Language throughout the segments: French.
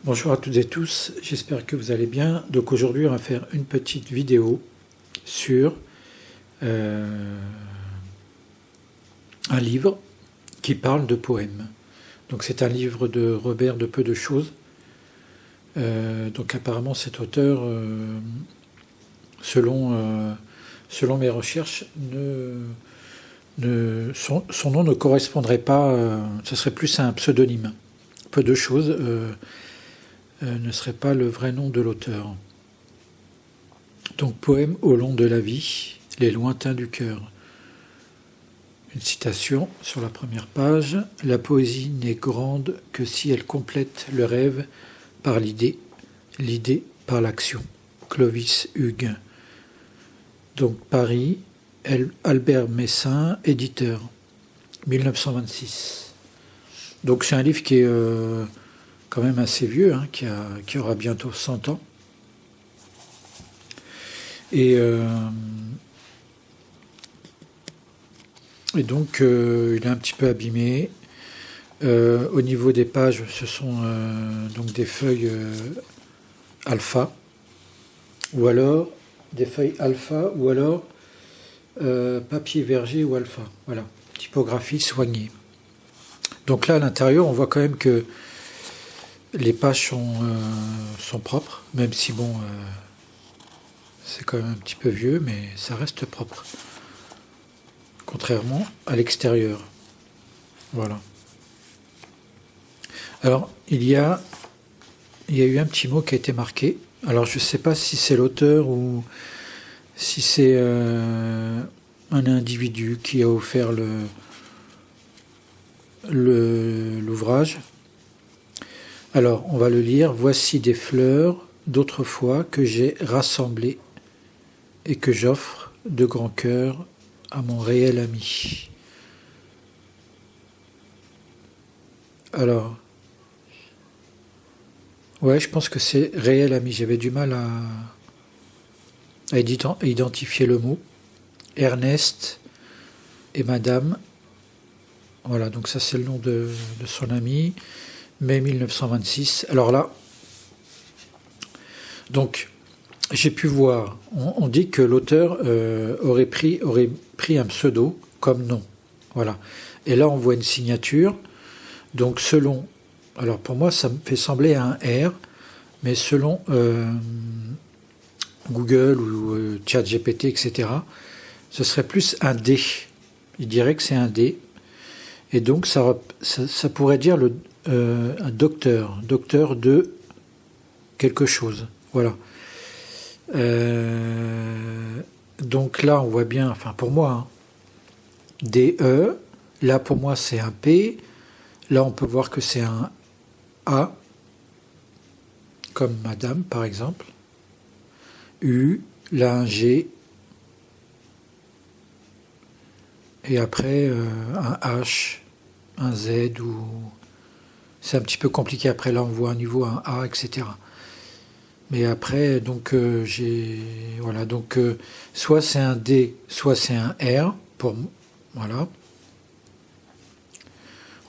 Bonjour à toutes et tous, j'espère que vous allez bien. Donc aujourd'hui on va faire une petite vidéo sur un livre qui parle de poèmes. Donc c'est un livre de Robert de Peu de choses. Donc apparemment cet auteur, selon mes recherches, son nom ne correspondrait pas, ce serait plus un pseudonyme. Peu de choses ne serait pas le vrai nom de l'auteur. Donc poème au long de la vie, les lointains du cœur. Une citation sur la première page. La poésie n'est grande que si elle complète le rêve par l'idée, l'idée par l'action. Clovis Hugues. Donc Paris, Albert Messin, éditeur, 1926. Donc c'est un livre qui est quand même assez vieux, hein, qui aura bientôt 100 ans. Et donc il est un petit peu abîmé. Au niveau des pages, ce sont donc des feuilles alpha, ou alors des feuilles alpha, ou alors papier verger ou alpha. Voilà, typographie soignée. Donc là, à l'intérieur, on voit quand même que les pages sont propres, même si bon, c'est quand même un petit peu vieux, mais ça reste propre. Contrairement à l'extérieur. Voilà. Alors, il y a eu un petit mot qui a été marqué. Alors, je ne sais pas si c'est l'auteur ou si c'est un individu qui a offert l'ouvrage. Alors, on va le lire. Voici des fleurs d'autrefois que j'ai rassemblées et que j'offre de grand cœur à mon réel ami. Alors, ouais, je pense que c'est réel ami. J'avais du mal à identifier le mot. Ernest et Madame. Voilà, donc ça c'est le nom de son ami. Mai 1926. Alors là, donc j'ai pu voir, on dit que l'auteur aurait pris un pseudo comme nom. Voilà. Et là on voit une signature. Donc selon, alors pour moi ça me fait sembler à un R, mais selon Google ou ChatGPT, etc., ce serait plus un D. Il dirait que c'est un D. Et donc ça pourrait dire un docteur de quelque chose. Voilà. Donc là, on voit bien, enfin pour moi, hein, DE, là pour moi c'est un P, là on peut voir que c'est un A, comme Madame par exemple, U, là un G, et après un H, un Z, ou c'est un petit peu compliqué après, là on voit un niveau, un A, etc. Mais après, donc voilà, donc soit c'est un D, soit c'est un R, voilà.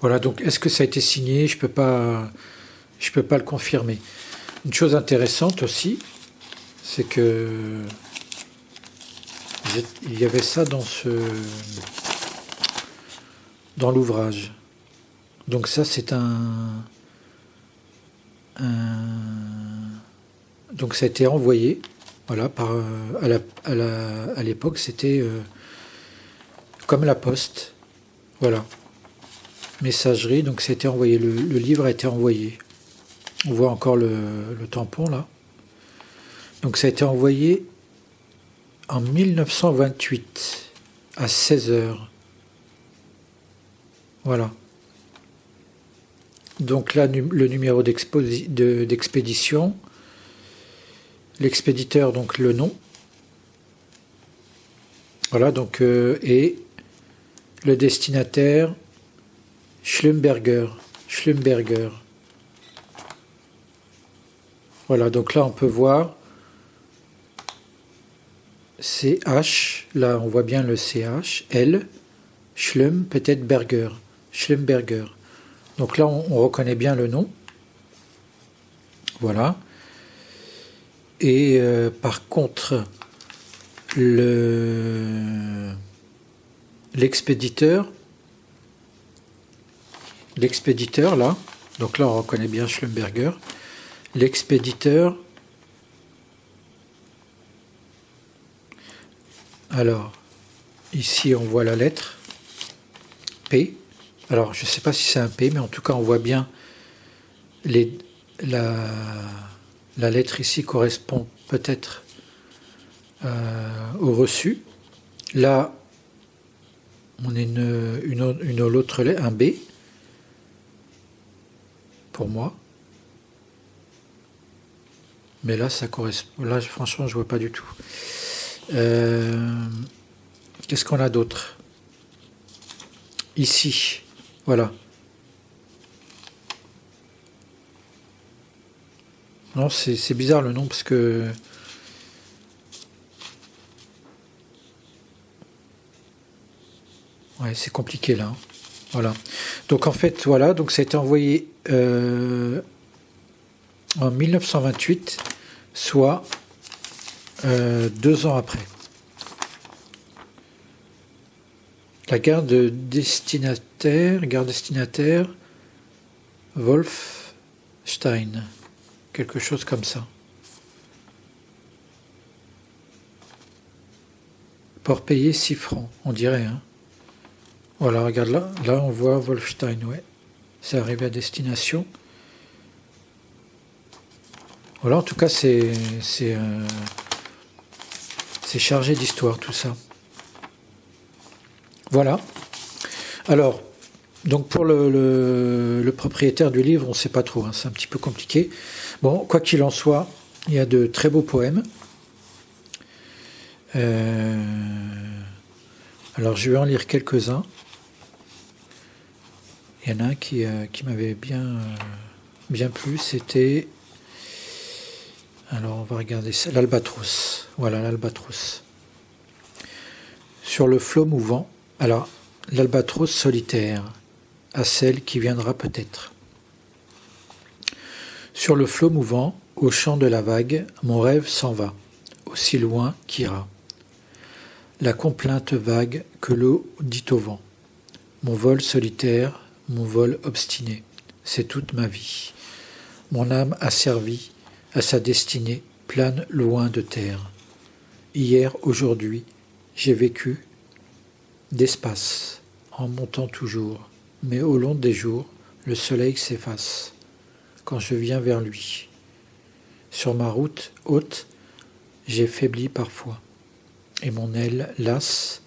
Voilà, donc est-ce que ça a été signé? Je peux pas le confirmer. Une chose intéressante aussi, c'est que il y avait ça dans l'ouvrage. Donc ça c'est donc ça a été envoyé, voilà, à l'époque c'était comme la poste, voilà, messagerie, donc ça a été envoyé, le livre a été envoyé. On voit encore le tampon là. Donc ça a été envoyé en 1928 à 16h. Voilà. Donc là, le numéro d'expédition, l'expéditeur, donc le nom. Voilà, donc, et le destinataire, Schlumberger. Voilà, donc là, on peut voir CH, là, on voit bien le CH, L, Schlum, peut-être Schlumberger. Donc là, on reconnaît bien le nom. Voilà. Et par contre, l'expéditeur, là, donc là on reconnaît bien Schlumberger, l'expéditeur, alors ici on voit la lettre P, alors je ne sais pas si c'est un P, mais en tout cas on voit bien la lettre ici correspond peut-être au reçu. Là, on est l'autre lettre, un B, pour moi. Mais là, ça correspond. Là, franchement, je vois pas du tout. Qu'est-ce qu'on a d'autre? Ici, voilà. Non, c'est bizarre le nom parce que ouais, c'est compliqué là. Hein. Voilà. Donc en fait, voilà, donc ça a été envoyé en 1928, soit 2 ans après. La gare destinataire, Wolfstein, quelque chose comme ça. Port payé 6 francs, on dirait. Hein. Voilà, regarde là, on voit Wolfstein, ouais. C'est arrivé à destination. Voilà, en tout cas, c'est chargé d'histoire tout ça. Voilà. Alors, donc pour le propriétaire du livre, on ne sait pas trop, hein, c'est un petit peu compliqué. Bon, quoi qu'il en soit, il y a de très beaux poèmes. Alors, je vais en lire quelques-uns. Il y en a un qui m'avait bien plu, c'était... Alors, on va regarder ça. L'Albatros. Voilà, l'Albatros. Sur le flot mouvant. Alors, l'Albatros solitaire, à celle qui viendra peut-être. Sur le flot mouvant, au chant de la vague, mon rêve s'en va, aussi loin qu'ira. La complainte vague que l'eau dit au vent. Mon vol solitaire, mon vol obstiné, c'est toute ma vie. Mon âme asservie à sa destinée plane loin de terre. Hier, aujourd'hui, j'ai vécu d'espace, en montant toujours, mais au long des jours, le soleil s'efface, quand je viens vers lui. Sur ma route haute, j'ai faibli parfois, et mon aile, lasse,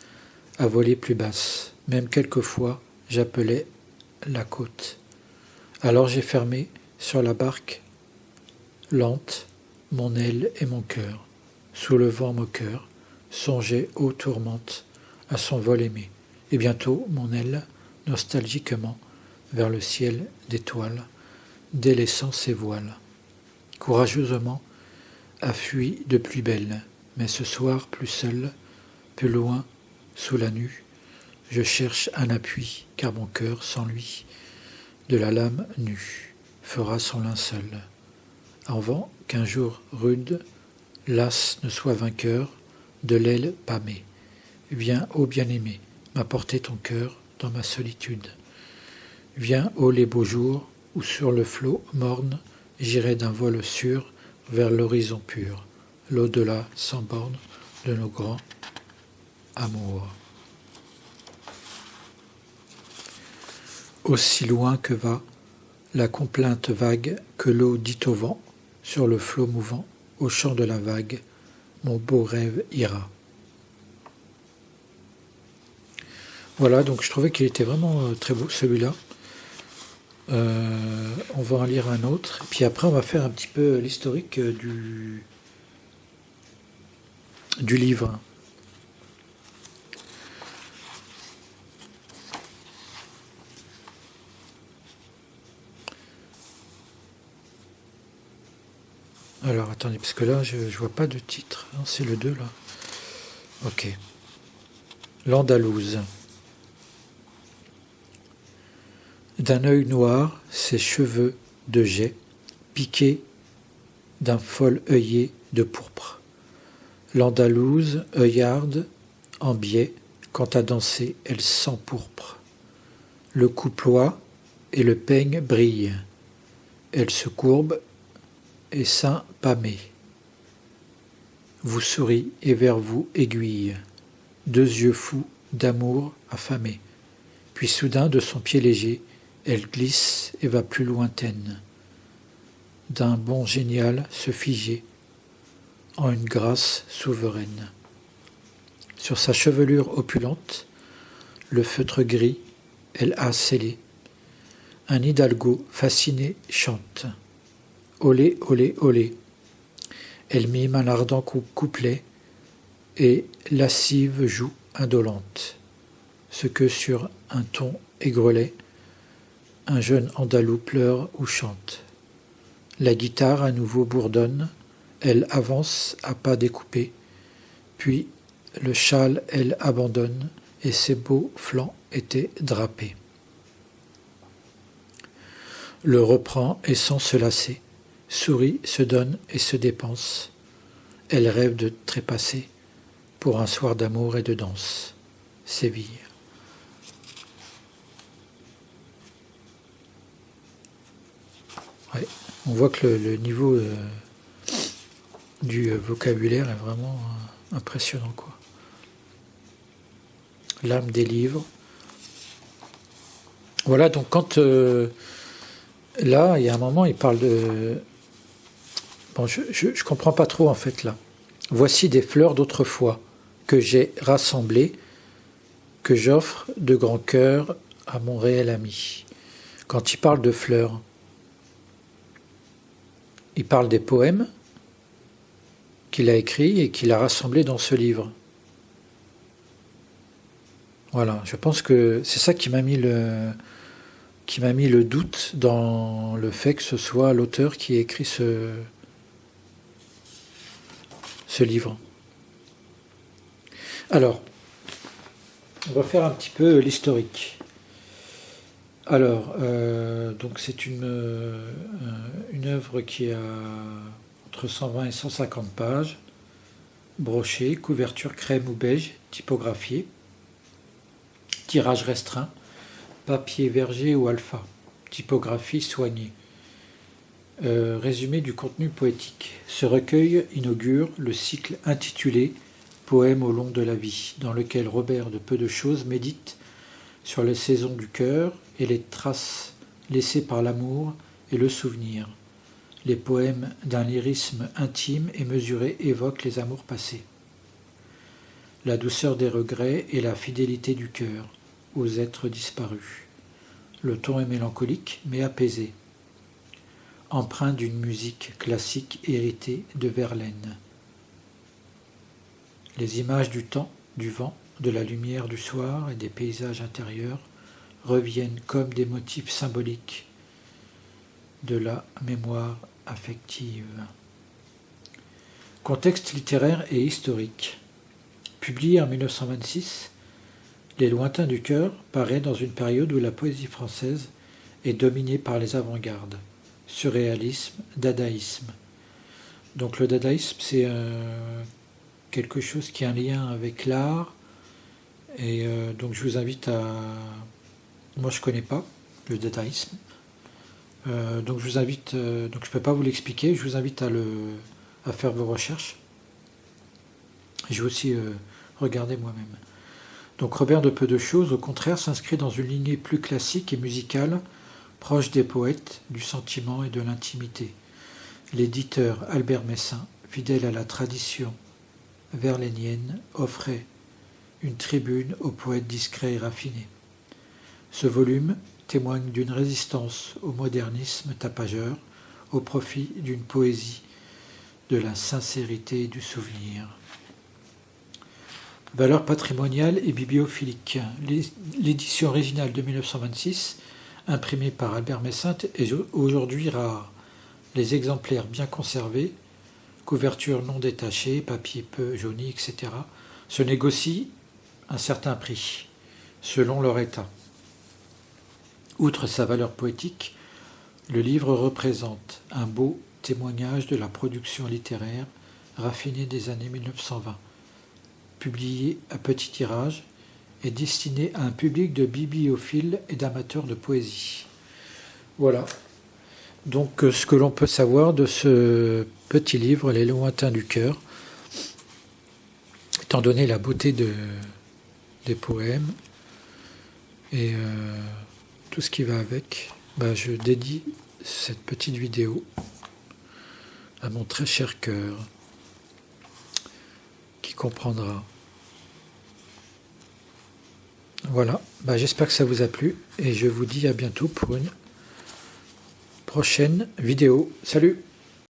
a volé plus basse, même quelquefois, j'appelais la côte. Alors j'ai fermé sur la barque lente mon aile et mon cœur, sous le vent moqueur, songeait aux tourmentes, à son vol aimé, et bientôt mon aile, nostalgiquement, vers le ciel d'étoiles, délaissant ses voiles. Courageusement, a fui de plus belle, mais ce soir plus seul, plus loin, sous la nue, je cherche un appui, car mon cœur, sans lui, de la lame nue, fera son linceul. Avant qu'un jour rude, l'as ne soit vainqueur de l'aile pâmée. Viens, ô bien-aimé, m'apporter ton cœur dans ma solitude. Viens, ô les beaux jours, où sur le flot morne, j'irai d'un vol sûr vers l'horizon pur, l'au-delà sans borne de nos grands amours. Aussi loin que va la complainte vague que l'eau dit au vent, sur le flot mouvant, au chant de la vague, mon beau rêve ira. Voilà, donc je trouvais qu'il était vraiment très beau celui-là. On va en lire un autre, puis après on va faire un petit peu l'historique du livre. Alors attendez, parce que là je vois pas de titre. Non, c'est le 2 là. Ok. L'Andalouse. D'un œil noir, ses cheveux de jais, piqués d'un fol œillet de pourpre. L'Andalouse, œillarde, en biais, quand à danser, elle s'empourpre. Le cou ploie et le peigne brille. Elle se courbe et sein pâmé. Vous sourit et vers vous aiguille. Deux yeux fous d'amour affamés. Puis soudain, de son pied léger, elle glisse et va plus lointaine. D'un bond génial se figer en une grâce souveraine. Sur sa chevelure opulente, le feutre gris, elle a scellé. Un hidalgo fasciné chante. Olé, olé, olé. Elle mime un ardent couplet et lascive joue indolente. Ce que sur un ton aigrelet, un jeune andalou pleure ou chante. La guitare à nouveau bourdonne, elle avance à pas découpés, puis le châle elle abandonne et ses beaux flancs étaient drapés. Le reprend et sans se lasser, sourit, se donne et se dépense. Elle rêve de trépasser pour un soir d'amour et de danse. Séville. Ouais, on voit que le niveau du vocabulaire est vraiment impressionnant, quoi. L'âme des livres. Voilà, donc quand là, il y a un moment, il parle de... Bon, je comprends pas trop en fait là. Voici des fleurs d'autrefois que j'ai rassemblées, que j'offre de grand cœur à mon réel ami. Quand il parle de fleurs, il parle des poèmes qu'il a écrits et qu'il a rassemblés dans ce livre. Voilà, je pense que c'est ça qui m'a mis le doute dans le fait que ce soit l'auteur qui ait écrit ce livre. Alors, on va faire un petit peu l'historique. Alors, donc c'est une œuvre qui a entre 120 et 150 pages, brochée, couverture crème ou beige, typographiée, tirage restreint, papier verger ou alpha, typographie soignée. Résumé du contenu poétique. Ce recueil inaugure le cycle intitulé Poèmes au long de la vie, dans lequel Robert de Peu de Choses médite sur les saisons du cœur et les traces laissées par l'amour et le souvenir. Les poèmes d'un lyrisme intime et mesuré évoquent les amours passés. La douceur des regrets et la fidélité du cœur aux êtres disparus. Le ton est mélancolique mais apaisé, empreint d'une musique classique héritée de Verlaine. Les images du temps, du vent, de la lumière du soir et des paysages intérieurs reviennent comme des motifs symboliques de la mémoire affective. Contexte littéraire et historique. Publié en 1926, Les Lointains du cœur paraît dans une période où la poésie française est dominée par les avant-gardes, surréalisme, dadaïsme. Donc le dadaïsme, c'est quelque chose qui a un lien avec l'art, et donc je vous invite à... Moi je ne connais pas le dadaïsme, donc je vous invite, donc je ne peux pas vous l'expliquer, je vous invite à faire vos recherches. Je vais aussi regarder moi-même. Donc Robert de Peu de Choses, au contraire, s'inscrit dans une lignée plus classique et musicale, proche des poètes, du sentiment et de l'intimité. L'éditeur Albert Messin, fidèle à la tradition verlainienne, offrait une tribune aux poètes discrets et raffinés. Ce volume témoigne d'une résistance au modernisme tapageur, au profit d'une poésie de la sincérité et du souvenir. Valeur patrimoniale et bibliophilique. L'édition originale de 1926, imprimée par Albert Messin, est aujourd'hui rare. Les exemplaires bien conservés, couverture non détachée, papier peu jauni, etc., se négocient un certain prix, selon leur état. Outre sa valeur poétique, le livre représente un beau témoignage de la production littéraire raffinée des années 1920, publié à petit tirage et destiné à un public de bibliophiles et d'amateurs de poésie. Voilà. Donc ce que l'on peut savoir de ce petit livre, Les lointains du cœur, étant donné la beauté des poèmes et tout ce qui va avec, je dédie cette petite vidéo à mon très cher cœur qui comprendra. Voilà, j'espère que ça vous a plu et je vous dis à bientôt pour une prochaine vidéo. Salut!